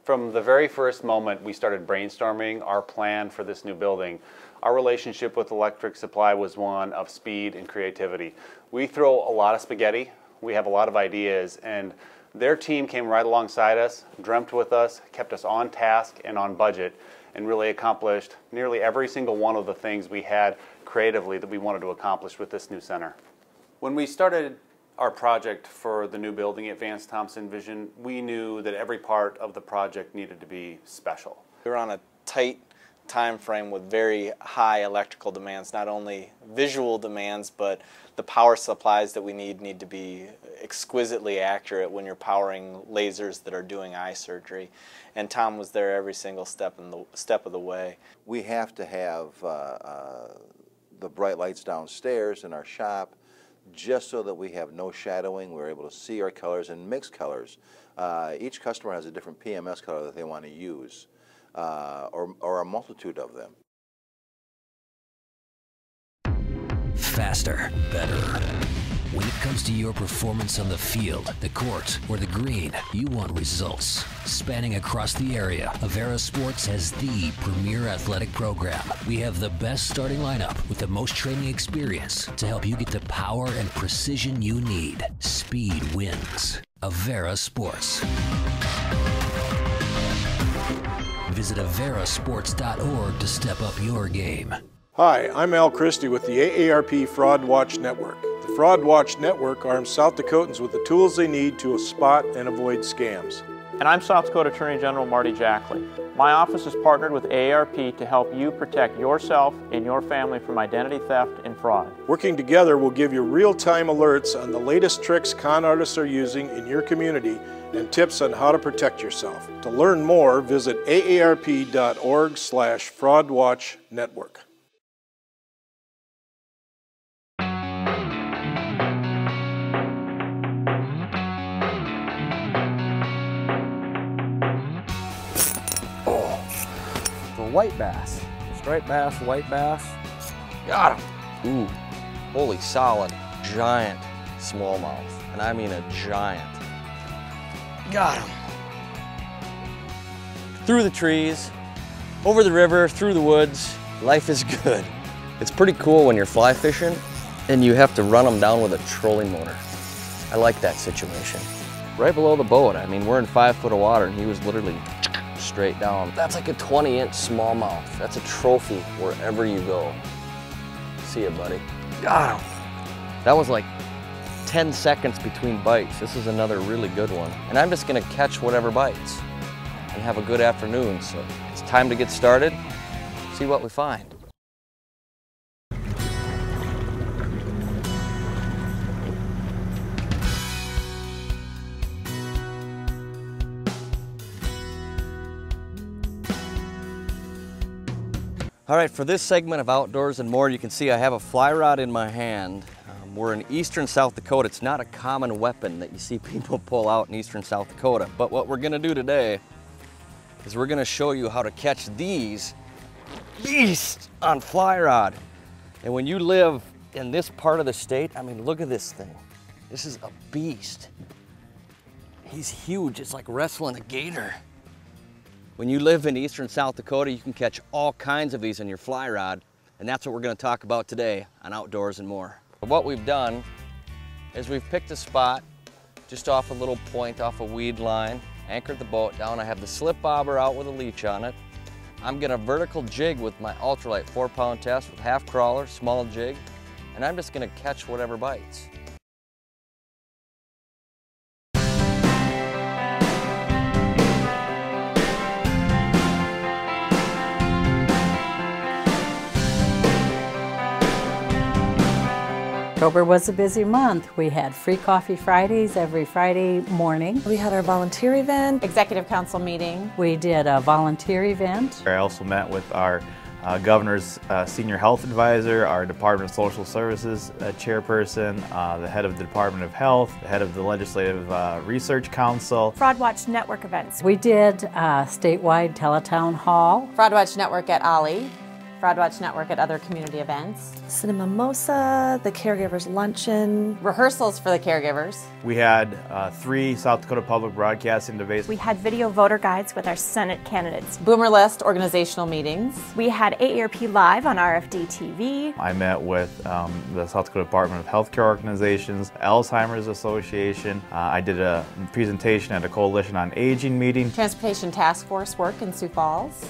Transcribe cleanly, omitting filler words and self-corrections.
From the very first moment we started brainstorming our plan for this new building, our relationship with Electric Supply was one of speed and creativity. We throw a lot of spaghetti, we have a lot of ideas, and their team came right alongside us, dreamt with us, kept us on task and on budget, and really accomplished nearly every single one of the things we had creatively that we wanted to accomplish with this new center. When we started our project for the new building at Vance Thompson Vision, we knew that every part of the project needed to be special. We were on a tight time frame with very high electrical demands, not only visual demands, but the power supplies that we need to be exquisitely accurate when you're powering lasers that are doing eye surgery. And Tom was there every single step of the way. We have to have the bright lights downstairs in our shop, just so that we have no shadowing. We're able to see our colors and mix colors. Each customer has a different PMS color that they want to use, or a multitude of them. Faster, better. When it comes to your performance on the field, the court, or the green, you want results. Spanning across the area, Avera Sports has the premier athletic program. We have the best starting lineup with the most training experience to help you get the power and precision you need. Speed wins. Avera Sports. Visit averasports.org to step up your game. Hi, I'm Al Christie with the AARP Fraud Watch Network. The Fraud Watch Network arms South Dakotans with the tools they need to spot and avoid scams. And I'm South Dakota Attorney General Marty Jackley. My office is partnered with AARP to help you protect yourself and your family from identity theft and fraud. Working together, we'll give you real-time alerts on the latest tricks con artists are using in your community and tips on how to protect yourself. To learn more, visit aarp.org/fraudwatchnetwork. White bass, striped bass, white bass. Got him. Ooh, holy solid, giant smallmouth, and I mean a giant. Got him. Through the trees, over the river, through the woods. Life is good. It's pretty cool when you're fly fishing and you have to run them down with a trolling motor. I like that situation. Right below the boat, I mean, we're in 5 foot of water and he was literally straight down. That's like a 20-inch smallmouth. That's a trophy wherever you go. See ya, buddy. Got him. That was like 10 seconds between bites. This is another really good one. And I'm just gonna catch whatever bites and have a good afternoon. So it's time to get started, see what we find. All right, for this segment of Outdoors and More, you can see I have a fly rod in my hand. We're in eastern South Dakota. It's not a common weapon that you see people pull out in eastern South Dakota. But what we're gonna do today is we're gonna show you how to catch these beasts on fly rod. And when you live in this part of the state, I mean, look at this thing. This is a beast. He's huge, it's like wrestling a gator. When you live in eastern South Dakota, you can catch all kinds of these on your fly rod, and that's what we're gonna talk about today on Outdoors and More. What we've done is we've picked a spot just off a little point, off a weed line, anchored the boat down. I have the slip bobber out with a leech on it. I'm gonna vertical jig with my ultralight 4-pound test with half crawler, small jig, and I'm just gonna catch whatever bites. October was a busy month. We had free coffee Fridays every Friday morning. We had our volunteer event, executive council meeting. We did a volunteer event. I also met with our governor's senior health advisor, our Department of Social Services chairperson, the head of the Department of Health, the head of the Legislative Research Council. Fraud Watch Network events. We did a statewide teletown hall. Fraud Watch Network at Ollie. Fraud Watch Network at other community events. Cinemimosa, the caregivers luncheon. Rehearsals for the caregivers. We had 3 South Dakota Public Broadcasting debates. We had video voter guides with our Senate candidates. Boomer List organizational meetings. We had AARP Live on RFD TV. I met with the South Dakota Department of Healthcare Organizations, Alzheimer's Association. I did a presentation at a Coalition on Aging meeting. Transportation Task Force work in Sioux Falls.